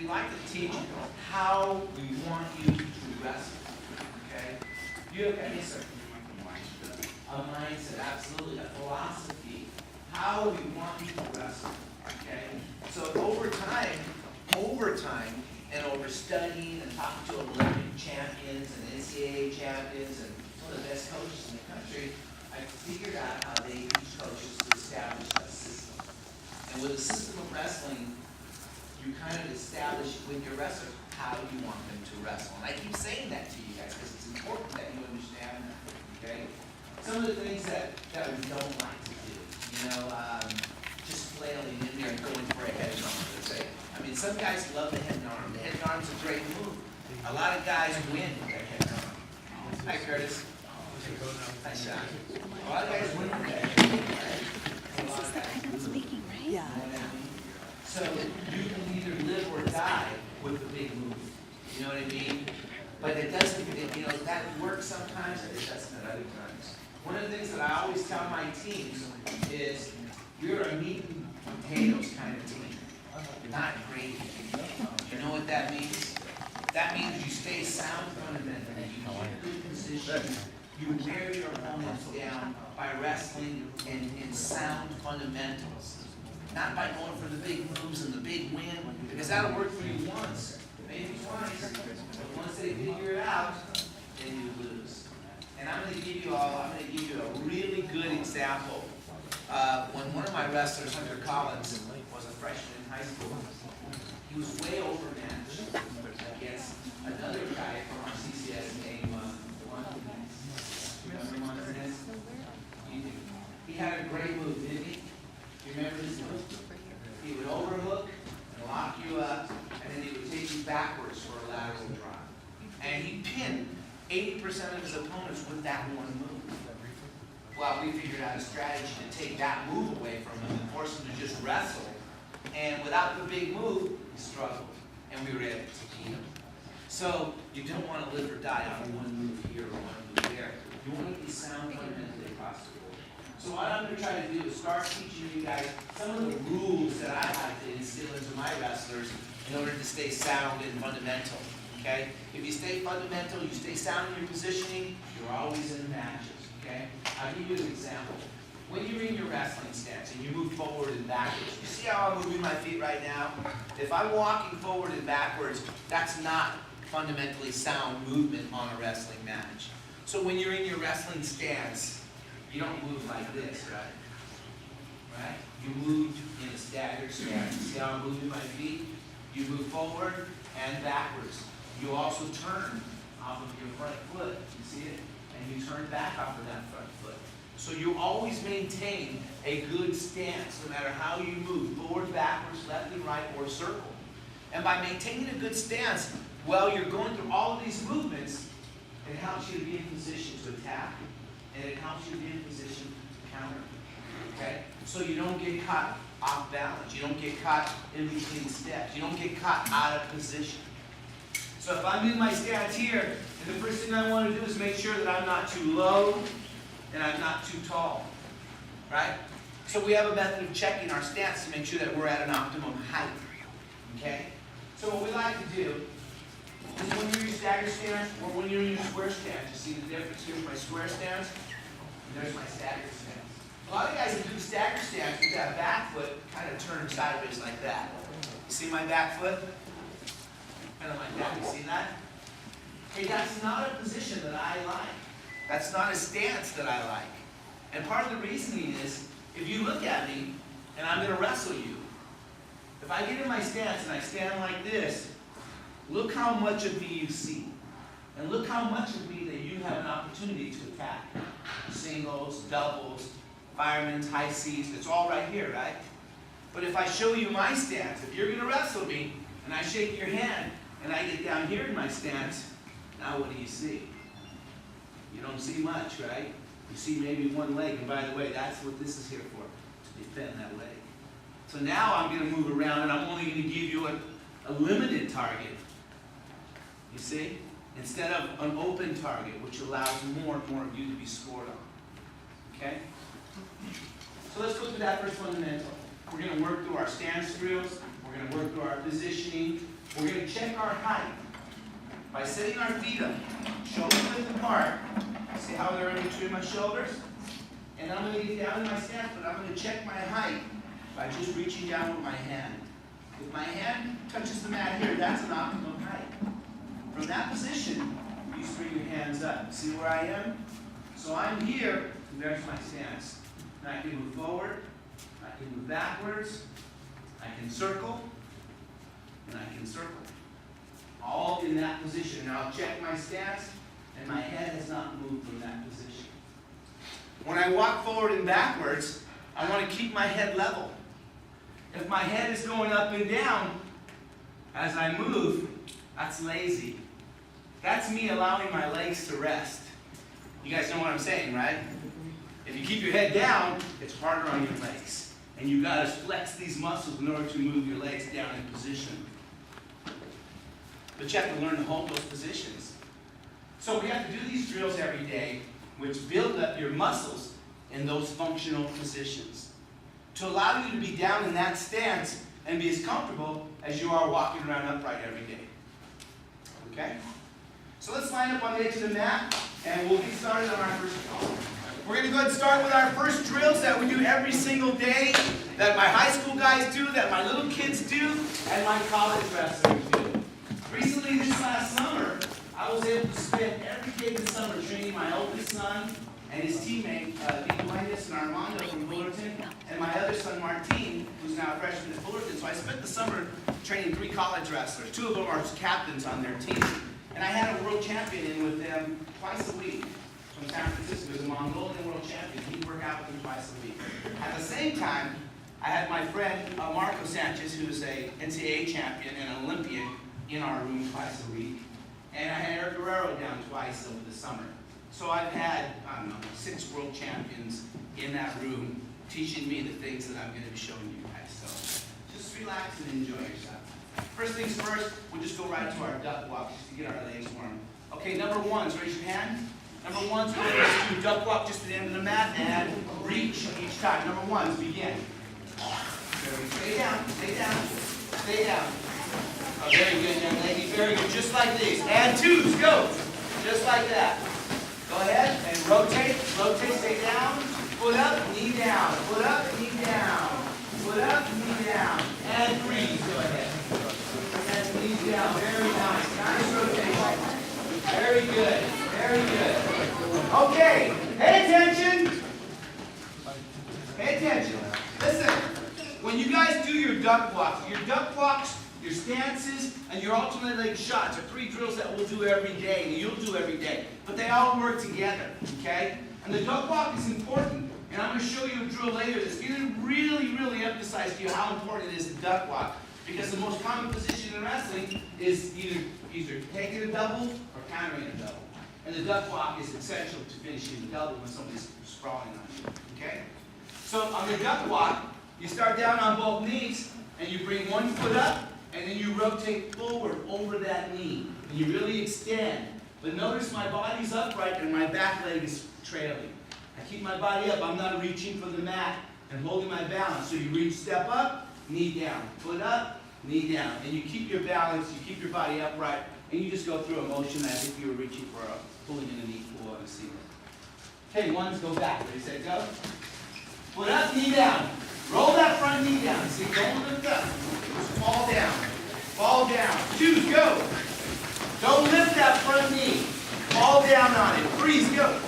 we like to teach how we want you to wrestle. Okay? You have a mindset, absolutely, a philosophy. How we want you to wrestle. Okay? So over time, and over studying and talking to Olympic champions and NCAA champions and some of the best coaches in the country, I figured out how they teach coaches to establish a system. And with a system of wrestling, you kind of establish with your wrestlers how you want them to wrestle. And I keep saying that to you guys because it's important that you understand that. Okay? Some of the things that we don't like to do, just flailing in there and going for a head and arm. I mean, some guys love the head and arm. The head and arm's a great move. A lot of guys win with their head and arm. Hi, Curtis. Hi, Sean. A lot of guys win with their head and arm. A lot of guys speaking, right? Yeah. So you can either live or die with the big move. You know what I mean? But it doesn't, that works sometimes and it doesn't at other times. One of the things that I always tell my teams is you're a meat and potatoes kind of team, not gravy. You know what that means? That means you stay sound fundamentally. You keep good position. You wear your opponents down by wrestling in sound fundamentals. Not by going for the big moves and the big win, because that'll work for you once, maybe twice. But once they figure it out, then you lose. And I'm going to give you a really good example. When one of my wrestlers, Hunter Collins, was a freshman in high school, he was way overmatched against another guy from our CCS named Montanez. Remember Montanez? He had a great move, didn't he? You remember his move? He would overhook and lock you up, and then he would take you backwards for a lateral drop. And he pinned 80% of his opponents with that one move. Well, we figured out a strategy to take that move away from him and force him to just wrestle. And without the big move, he struggled. And we were able to beat him. So you don't want to live or die on one move here or one move there. You want to be sound fundamentally across the board. So what I'm going to try to do is start teaching you guys some of the rules that I like to instill into my wrestlers in order to stay sound and fundamental. Okay? If you stay fundamental, you stay sound in your positioning, you're always in matches. Okay? I'll give you an example. When you're in your wrestling stance and you move forward and backwards, you see how I'm moving my feet right now? If I'm walking forward and backwards, that's not fundamentally sound movement on a wrestling match. So when you're in your wrestling stance, you don't move like this, right? Right? You move in a staggered stance. See how I'm moving my feet? You move forward and backwards. You also turn off of your front foot. You see it? And you turn back off of that front foot. So you always maintain a good stance, no matter how you move, forward, backwards, left and right, or circle. And by maintaining a good stance, while you're going through all of these movements, it helps you to be in position to attack, and it helps you to be in position to counter. Okay? So you don't get caught off balance. You don't get caught in between steps. You don't get caught out of position. So if I'm in my stance here, and the first thing I want to do is make sure that I'm not too low and I'm not too tall. Right? So we have a method of checking our stance to make sure that we're at an optimum height. Okay? So what we like to do is when you're in your stagger stance or when you're in your square stance, you see the difference? Here's my square stance, and there's my stagger stance. A lot of guys that do stagger stance with that back foot kind of turn sideways like that. You see my back foot? Kind of like that. You see that? Hey, that's not a position that I like. That's not a stance that I like. And part of the reasoning is, if you look at me and I'm going to wrestle you, if I get in my stance and I stand like this, look how much of me you see. And look how much of me that you have an opportunity to attack. Singles, doubles, firemen's, high C's, it's all right here, right? But if I show you my stance, if you're going to wrestle me, and I shake your hand, and I get down here in my stance, now what do you see? You don't see much, right? You see maybe one leg, and by the way, that's what this is here for, to defend that leg. So now I'm going to move around, and I'm only going to give you a limited target. You see? Instead of an open target, which allows more and more of you to be scored on. Okay? So let's go through that first fundamental. We're going to work through our stance drills. We're going to work through our positioning. we're going to check our height by setting our feet up, shoulder width apart. See how they're in between my shoulders? And I'm going to get down in my stance, but I'm going to check my height by just reaching down with my hand. If my hand touches the mat here, that's an optimum height. From that position, you just bring your hands up. See where I am? So I'm here, and there's my stance. And I can move forward, I can move backwards, I can circle, and I can circle. All in that position. Now I'll check my stance, and my head has not moved from that position. When I walk forward and backwards, I want to keep my head level. If my head is going up and down as I move, that's lazy. That's me allowing my legs to rest. You guys know what I'm saying, right? If you keep your head down, it's harder on your legs. And you've got to flex these muscles in order to move your legs down in position. But you have to learn to hold those positions. So we have to do these drills every day, which build up your muscles in those functional positions, to allow you to be down in that stance and be as comfortable as you are walking around upright every day. Okay? So let's line up on the edge of the mat, and we'll get started on our first drill. We're going to go ahead and start with our first drills that we do every single day, that my high school guys do, that my little kids do, and my college wrestlers do. Recently, this last summer, I was able to spend every day this summer training my oldest son and his teammate, and Armando from Fullerton, and my other son, Martin, who's now a freshman at Fullerton. So I spent the summer training 3 college wrestlers. 2 of them are captains on their team. And I had a world champion in with them twice a week from San Francisco. He was a Mongolian world champion. He'd work out with them twice a week. At the same time, I had my friend Marco Sanchez, who's a NCAA champion and an Olympian, in our room twice a week. And I had Eric Guerrero down twice over the summer. So I've had, 6 world champions in that room teaching me the things that I'm going to be showing you guys. So just relax and enjoy yourself. First things first, we'll just go right to our duck walk just to get our legs warm. Okay, number 1, so raise your hand. Number 1, so let's do duck walk just to the end of the mat and reach each time. Number 1, begin. Stay down, stay down, stay down. Oh, very good, young lady, very good. Just like these. And 2s, go. Just like that. Go ahead and rotate, stay down. Foot up, knee down. Foot up, knee down. Foot up, knee down. And 3, go ahead. And knees down, very nice. Nice rotation. Very good, very good. Okay, pay attention. Pay attention. Listen, when you guys do your duck walks, your stances, and your alternate leg shots are 3 drills that we'll do every day, and you'll do every day. But they all work together, okay? And the duck walk is important. And I'm going to show you a drill later that's going to really emphasize to you how important it is to duck walk. Because the most common position in wrestling is either taking a double or countering a double. And the duck walk is essential to finishing the double when somebody's sprawling on you, okay? So on the duck walk, you start down on both knees, and you bring one foot up, and then you rotate forward over that knee. And you really extend. But notice my body's upright and my back leg is trailing. I keep my body up. I'm not reaching for the mat and holding my balance. So you reach, step up, knee down. Foot up, knee down. And you keep your balance, you keep your body upright, and you just go through a motion as if you were reaching for pulling in a knee pull on a single. Okay, 1s, go back. Ready, set, go. Foot up, knee down. Roll that front knee down. See, don't lift up. Just fall down. Fall down. 2s, go. Don't lift that front knee. Fall down on it. 3s, go.